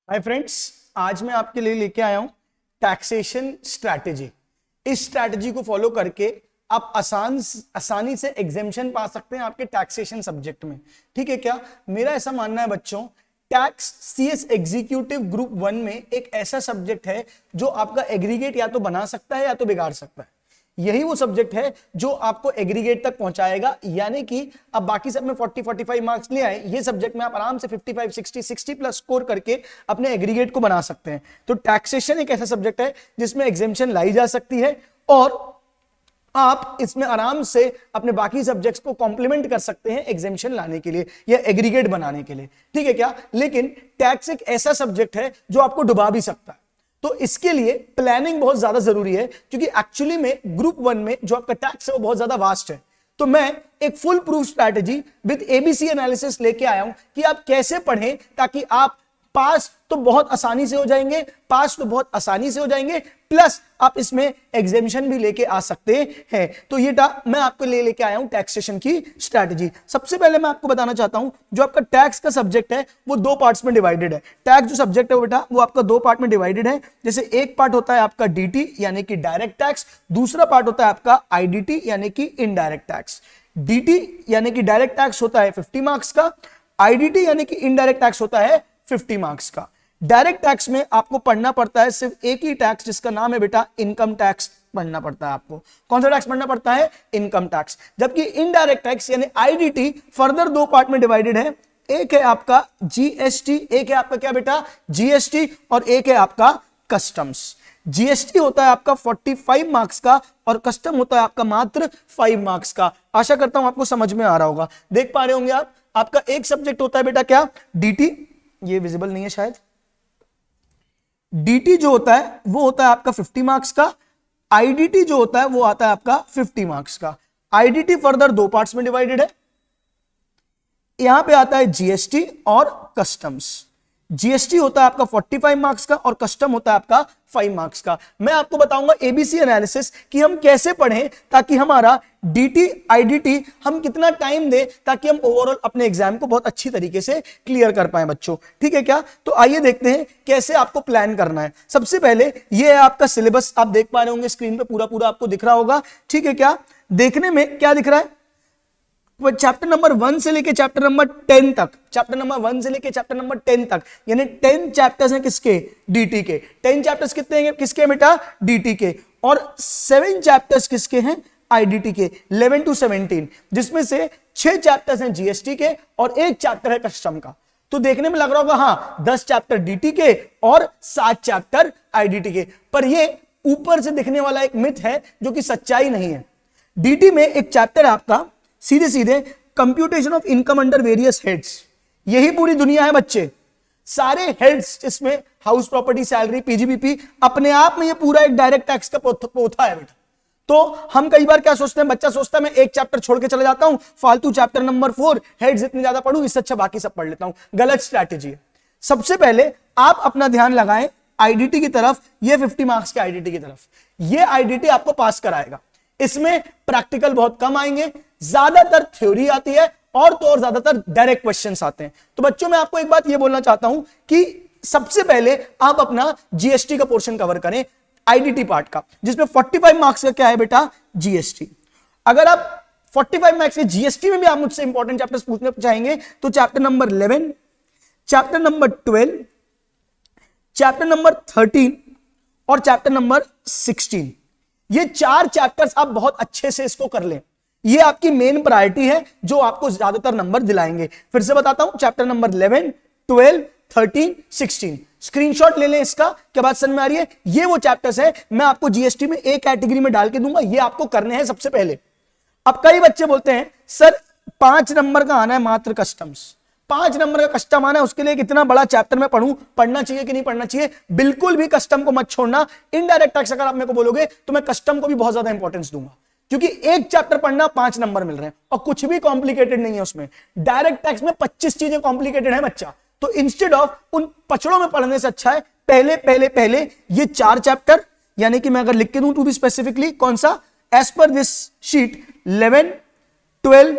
Hi friends, आज मैं आपके लिए लेके आया हूं टैक्सेशन स्ट्रैटेजी। इस स्ट्रैटेजी को फॉलो करके आप आसानी से एग्जेम्पशन पा सकते हैं आपके टैक्सेशन सब्जेक्ट में। ठीक है क्या? मेरा ऐसा मानना है बच्चों, टैक्स सीएस एग्जीक्यूटिव ग्रुप 1 में एक ऐसा सब्जेक्ट है जो आपका एग्रीगेट या तो बना सकता है या तो बिगाड़ सकता है। यही वो सब्जेक्ट है जो आपको एग्रीगेट तक पहुंचाएगा, यानी कि अब बाकी सब में 40-45 मार्क्स ले आए, ये सब्जेक्ट में आप आराम से 55-60 प्लस स्कोर करके अपने एग्रीगेट को बना सकते हैं। तो टैक्सेशन एक ऐसा सब्जेक्ट है जिसमें एग्जेम्पशन लाई जा सकती है और आप इसमें आराम से अपने बाकी सब्जेक्ट्स को कॉम्प्लीमेंट कर सकते हैं एग्जेम्पशन लाने के लिए या एग्रीगेट बनाने के लिए। ठीक है क्या? लेकिन टैक्स एक ऐसा सब्जेक्ट है जो आपको डुबा भी सकता है, तो इसके लिए प्लानिंग बहुत ज्यादा जरूरी है, क्योंकि एक्चुअली में ग्रुप 1 में जो आपका टैक्स है वो बहुत ज्यादा वास्ट है। तो मैं एक full proof strategy with ABC analysis लेके आया हूं कि आप कैसे पढ़ें ताकि आप पास तो बहुत आसानी से हो जाएंगे, प्लस आप इसमें एग्जेम्पशन भी लेके आ सकते हैं। तो ये मैं आपको लेके आया हूं टैक्सेशन की स्ट्रैटेजी। सबसे पहले मैं आपको बताना चाहता हूं, जो आपका टैक्स का सब्जेक्ट है वो दो पार्ट्स में डिवाइडेड है। टैक्स जो सब्जेक्ट है बेटा वो आपका दो पार्ट में डिवाइडेड है। जैसे एक पार्ट होता है आपका डीटी यानी कि डायरेक्ट टैक्स, दूसरा पार्ट होता है आपका आईडीटी यानी कि इनडायरेक्ट टैक्स। डीटी यानी कि डायरेक्ट टैक्स होता है 50 मार्क्स का, आईडीटी यानी कि इनडायरेक्ट टैक्स होता है 50 मार्क्स का। डायरेक्ट टैक्स में आपको पढ़ना पड़ता है सिर्फ एक ही टैक्स, जिसका नाम है बेटा इनकम टैक्स पढ़ना पड़ता है आपको। कौन सा टैक्स पढ़ना पड़ता है? Income tax. जबकि इनडायरेक्ट टैक्स यानी आईडीटी फर्दर दो पार्ट में डिवाइडेड है। एक है आपका जीएसटी, एक है आपका क्या बेटा? जीएसटी, और एक है आपका कस्टम्स। जीएसटी होता है आपका 45 मार्क्स का और कस्टम होता है आपका मात्र 5 मार्क्स का। आशा करता हूं आपको समझ में आ रहा होगा। देख पा रहे होंगे आप, आपका एक सब्जेक्ट होता है बेटा क्या? डीटी, ये विजिबल नहीं है शायद। डीटी जो होता है वो होता है आपका 50 मार्क्स का, आईडीटी जो होता है वो आता है आपका 50 मार्क्स का। आईडीटी फर्दर दो पार्ट्स में डिवाइडेड है। यहां पे आता है जीएसटी और कस्टम्स। जीएसटी होता है आपका 45 मार्क्स का और कस्टम होता है आपका 5 मार्क्स का। मैं आपको बताऊंगा एबीसी एनालिसिस कि हम कैसे पढ़ें ताकि हमारा डीटी आईडीटी हम कितना टाइम दें ताकि हम ओवरऑल अपने एग्जाम को बहुत अच्छी तरीके से क्लियर कर पाए बच्चों। ठीक है क्या? तो आइए देखते हैं कैसे आपको प्लान करना है। सबसे पहले ये है आपका सिलेबस, आप देख पा रहे होंगे स्क्रीन पे पूरा आपको दिख रहा होगा। ठीक है क्या? देखने में क्या दिख रहा है? चैप्टर नंबर 1 से लेके चैप्टर नंबर 10 तक, चैप्टर नंबर 1 से लेके चैप्टर नंबर 10 तक, यानी 10 चैप्टर्स हैं किसके? डीटी के। 10 चैप्टर्स कितने हैं किसके बेटा? डीटी के। और 7 चैप्टर्स किसके हैं? आईडीटी के, 11 to 17, जिसमें से 6 चैप्टर्स हैं जीएसटी के और 1 चैप्टर है कस्टम का। तो देखने में लग रहा होगा हाँ 10 चैप्टर डीटी के और 7 चैप्टर आईडीटी के, पर ये ऊपर से दिखने वाला एक मिथ है जो कि सच्चाई नहीं है। डीटी में एक चैप्टर है आपका सीधे सीधे computation of income under various heads. यही पूरी दुनिया है बच्चे, सारे हेड्स इसमें हाउस प्रॉपर्टी, सैलरी, पीजीबीपी, अपने आप में ये पूरा एक डायरेक्ट टैक्स का पोथा है बेटा। तो हम कई बार क्या सोचते हैं, बच्चा सोचता है मैं एक चैप्टर छोड़ के चला जाता हूं, फालतू चैप्टर नंबर 4 हेड्स इतने ज्यादा पढ़ूं, इससे अच्छा बाकी सब पढ़ लेता हूं। गलत स्ट्रैटेजी है। सबसे पहले आप अपना ध्यान लगाएं आईडीटी की तरफ, ये 50 मार्क्स के आईडीटी की तरफ। ये आईडीटी आपको पास कराएगा। इसमें प्रैक्टिकल बहुत कम आएंगे, ज्यादातर थ्योरी आती है और तो और ज्यादातर डायरेक्ट क्वेश्चंस आते हैं। तो बच्चों मैं आपको एक बात ये बोलना चाहता हूं कि सबसे पहले आप अपना जीएसटी का पोर्शन कवर करें, आईडीटी पार्ट का, जिसमें 45 मार्क्स का क्या है बेटा? जीएसटी। अगर आप 45 मार्क्स के जीएसटी में भी आप मुझसे इंपॉर्टेंट चैप्टर्स पूछने चाहेंगे तो chapter number 11, chapter number 12, chapter number 13 और चैप्टर नंबर 16, ये 4 चैप्टर्स आप बहुत अच्छे से इसको कर लें। ये आपकी मेन प्रायोरिटी है जो आपको ज्यादातर नंबर दिलाएंगे। फिर से बताता हूं, चैप्टर नंबर 11, 12, 13, 16, स्क्रीनशॉट ले लें इसका। क्या बात समझ में आ रही है? ये वो चैप्टर्स है, मैं आपको जीएसटी में एक कैटेगरी में डाल के दूंगा, ये आपको करने हैं सबसे पहले। अब कई बच्चे बोलते हैं सर 5 नंबर का आना है मात्र कस्टम्स, 5 नंबर का कस्टम आना है, उसके लिए कितना बड़ा चैप्टर मैं पढ़ूं, पढ़ना चाहिए कि नहीं पढ़ना चाहिए? बिल्कुल भी कस्टम को मत छोड़ना। इनडायरेक्ट टैक्स अगर आप मेरे को बोलोगे तो मैं कस्टम को भी बहुत ज्यादा इंपॉर्टेंस दूंगा, क्योंकि एक चैप्टर पढ़ना 5 नंबर मिल रहे हैं और कुछ भी कॉम्प्लिकेटेड नहीं है उसमें। डायरेक्ट टैक्स में 25 चीजें कॉम्प्लिकेटेड है बच्चा, तो इंस्टेड ऑफ उन पचड़ों में पढ़ने से अच्छा है पहले ये 4 चैप्टर, यानी कि मैं अगर लिख के दूं टू बी स्पेसिफिकली, कौन सा? As per this sheet 11, 12,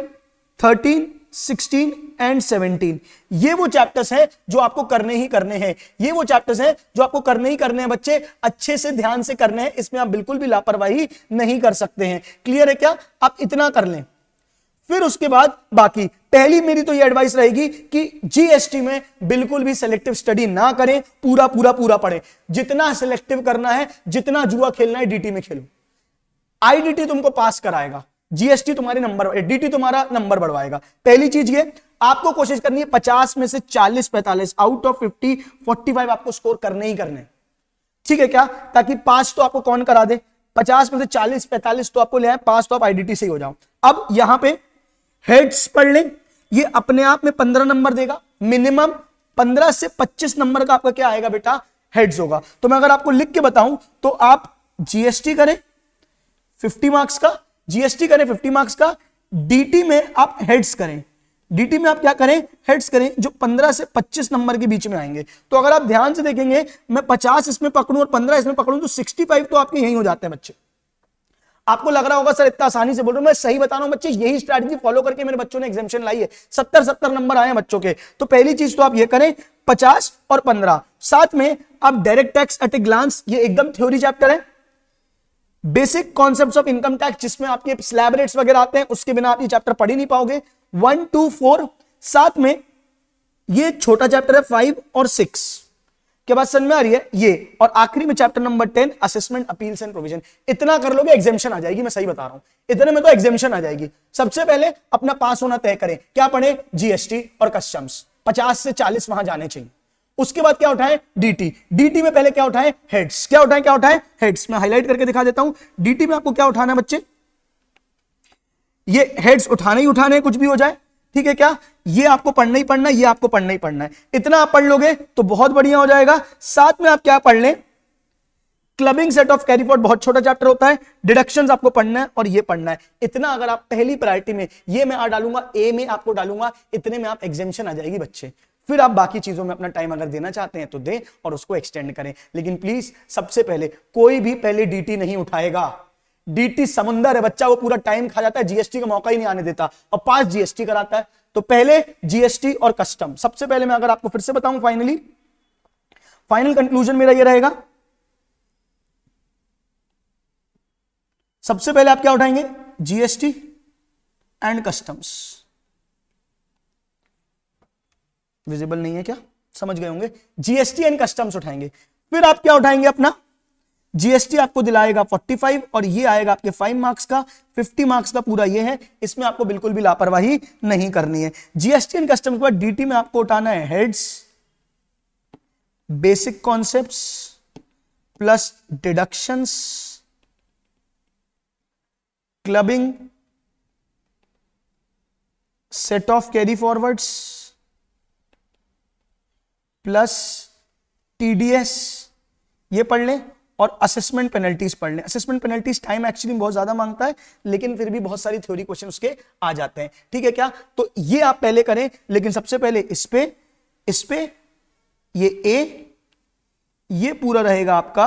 13, 16 and 17, ये वो चैप्टर्स हैं जो आपको करने ही करने हैं, ये वो चैप्टर्स हैं जो आपको करने ही करने हैं बच्चे, अच्छे से ध्यान से करने हैं, इसमें आप बिल्कुल भी लापरवाही नहीं कर सकते हैं। क्लियर है क्या? आप इतना कर लें, फिर उसके बाद बाकी। पहली मेरी तो ये एडवाइस रहेगी कि जीएसटी में बिल्कुल भी सिलेक्टिव स्टडी ना करें, पूरा पूरा पूरा पढ़ें। जितना सिलेक्टिव करना है, जितना जुआ खेलना है डीटी में खेलो। आईडीटी तुमको पास कराएगा, जीएसटी तुम्हारे नंबर, डीटी तुम्हारा नंबर बढ़वाएगा। पहली चीज ये, आपको कोशिश करनी है 50 में से 40-45 आउट ऑफ 50 45 आपको स्कोर करने ही करने, ठीक है क्या? ताकि पास तो आपको कौन करा दे, 50 में से 40-45 तो आपको ले आए, पास तो आप आईडीटी से ही हो जाओ। अब यहां पे हेड्स पढ़ लें, ये अपने आप में 15 नंबर देगा, मिनिमम 15 से 25 नंबर का आपका क्या आएगा बेटा, हेड्स होगा। तो मैं अगर आपको लिख के बताऊं तो आप जीएसटी करें 50 मार्क्स का, जीएसटी करें 50 मार्क्स का, डीटी में आप हेड्स करें, डीटी में आप क्या करें, हेड्स करें, जो 15 से 25 नंबर के बीच में आएंगे। तो अगर आप ध्यान से देखेंगे, मैं 50 इसमें पकड़ूं और 15 इसमें पकड़ूं तो 65 तो आपके यही हो जाते हैं बच्चे। आपको लग रहा होगा सर इतना आसानी से बोल रहा हूं, मैं सही बता रहा हूं बच्चे, यही स्ट्रैटेजी फॉलो करके मेरे बच्चों ने एग्जामिनेशन लाई है, 70 नंबर आए हैं बच्चों के। तो पहली चीज तो आप ये करें 50 और 15, साथ में आप direct tax at a glance, ये एकदम थ्योरी चैप्टर है, basic concepts of income tax जिसमें आपके स्लैब रेट्स वगैरह आते हैं, उसके बिना आप ये चैप्टर पढ़ ही नहीं पाओगे, 1 2 4, साथ में ये छोटा चैप्टर है 5 और 6 के बाद समझ में आ रही है ये, और आखिरी में chapter number 10 assessment appeals and provision. इतना कर लोगे एग्जामिशन आ जाएगी, मैं सही बता रहा हूं, इतने में तो एग्जामिशन आ जाएगी। सबसे पहले अपना पास होना तय करें, क्या पढ़े, जीएसटी और कस्टम्स, 50 से 40 वहां जाने चाहिए। उसके बाद क्या उठाएं, डीटी, डीटी में पहले क्या उठाएं, हेड्स, क्या उठाएं, क्या उठाएं, हेड्स। मैं हाईलाइट करके दिखा देता हूं, डीटी में आपको क्या उठाना है बच्चे, ये हेड्स उठाने ही उठाने, कुछ भी हो जाए, ठीक है क्या? ये आपको पढ़ना ही पढ़ना है, ये आपको पढ़ना ही पढ़ना है। इतना आप पढ़ लोगे तो बहुत बढ़िया हो जाएगा। साथ में आप क्या पढ़ लें, clubbing set of carry forward, बहुत छोटा चैप्टर होता है, डिडक्शंस आपको पढ़ना है और ये पढ़ना है। इतना अगर आप पहली प्रायोरिटी में, ये मैं आ डालूंगा, ए में आपको डालूंगा, इतने में आप एग्जामिशन आ जाएगी बच्चे। फिर आप बाकी चीजों में अपना टाइम अगर देना चाहते हैं तो दें और उसको एक्सटेंड करें, लेकिन प्लीज सबसे पहले कोई भी पहले डीटी नहीं उठाएगा। डीटी समुंदर है बच्चा, वो पूरा टाइम खा जाता है, जीएसटी का मौका ही नहीं आने देता, और पास जीएसटी कराता है। तो पहले जीएसटी और कस्टम, सबसे पहले मैं अगर आपको फिर से बताऊं, फाइनल कंक्लूजन मेरा ये रहेगा, सबसे पहले आप क्या उठाएंगे, जीएसटी एंड कस्टम्स। विजिबल नहीं है क्या, समझ गए होंगे, जीएसटी एंड कस्टम्स उठाएंगे। फिर आप क्या उठाएंगे, अपना जीएसटी आपको दिलाएगा 45 और ये आएगा आपके 5 मार्क्स का, 50 मार्क्स का पूरा ये है, इसमें आपको बिल्कुल भी लापरवाही नहीं करनी है। जीएसटी एंड कस्टम्स के बाद डीटी में आपको उठाना है heads, basic concepts plus deductions, clubbing set of carry forwards plus TDS, ये पढ़ लें, और असेसमेंट पेनल्टीज पढ़ लें। असेसमेंट पेनल्टीज टाइम एक्चुअली बहुत ज्यादा मांगता है, लेकिन फिर भी बहुत सारी थ्योरी क्वेश्चन उसके आ जाते हैं, ठीक है क्या? तो ये आप पहले करें, लेकिन सबसे पहले इस पे ये ए, ये पूरा रहेगा आपका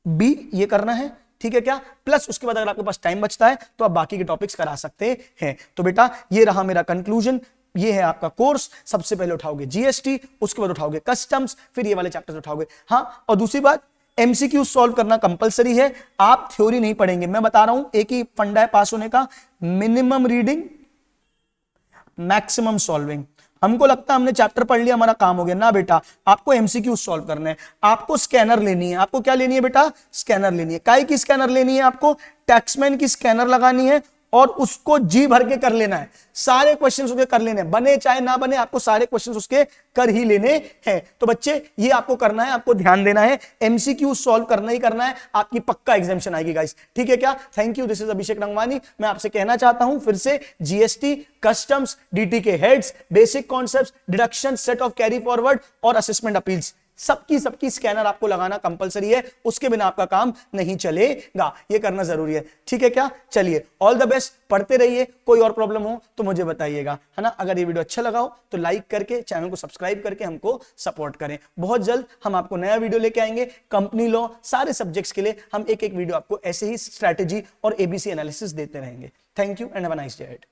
बी, ये करना है, ठीक है क्या? प्लस उसके बाद अगर आपके पास टाइम बचता है तो आप बाकी के टॉपिक्स करा सकते हैं। तो बेटा ये रहा मेरा कंक्लूजन, ये है आपका कोर्स। सबसे पहले उठाओगे जीएसटी, उसके बाद उठाओगे कस्टम्स, फिर ये वाले चैप्टर्स उठाओगे। हाँ, और दूसरी बात, एमसीक्यू सॉल्व करना कंपलसरी है, आप थ्योरी नहीं पढ़ेंगे। मैं बता रहा हूं, एक ही फंडा है पास होने का, मिनिमम रीडिंग मैक्सिमम सॉल्विंग। हमको लगता है हमने चैप्टर पढ़ लिया, हमारा काम हो गया ना बेटा, आपको एमसीक्यू सॉल्व करना है, आपको स्कैनर लेनी है। आपको क्या लेनी है बेटा, स्कैनर लेनी है। काई की स्कैनर लेनी है, आपको टैक्समैन की स्कैनर लगानी है और उसको जी भर के कर लेना है, सारे क्वेश्चंस उसके कर लेने हैं, बने चाहे ना बने, आपको सारे क्वेश्चंस उसके कर ही लेने हैं। तो बच्चे ये आपको करना है, आपको ध्यान देना है, एमसीक्यू सॉल्व करना ही करना है, आपकी पक्का एग्जामिनेशन आएगी गाइस, ठीक है क्या? थैंक यू, दिस इज अभिषेक रंगवानी। मैं आपसे कहना चाहता हूं फिर से, जीएसटी, कस्टम्स, डीटी के heads, basic concepts, deduction, set of carry forward और असेसमेंट अपील्स, सबकी स्कैनर आपको लगाना कंपलसरी है, उसके बिना आपका काम नहीं चलेगा, ये करना जरूरी है, ठीक है क्या? चलिए, ऑल द बेस्ट, पढ़ते रहिए। कोई और प्रॉब्लम हो तो मुझे बताइएगा, है ना? अगर ये वीडियो अच्छा लगा हो तो लाइक करके, चैनल को सब्सक्राइब करके हमको सपोर्ट करें। बहुत जल्द हम आपको नया वीडियो लेके आएंगे, कंपनी लॉ, सारे सब्जेक्ट्स के लिए हम एक वीडियो आपको ऐसे ही स्ट्रैटेजी और एबीसी एनालिसिस देते रहेंगे। Thank you and have a nice day ahead.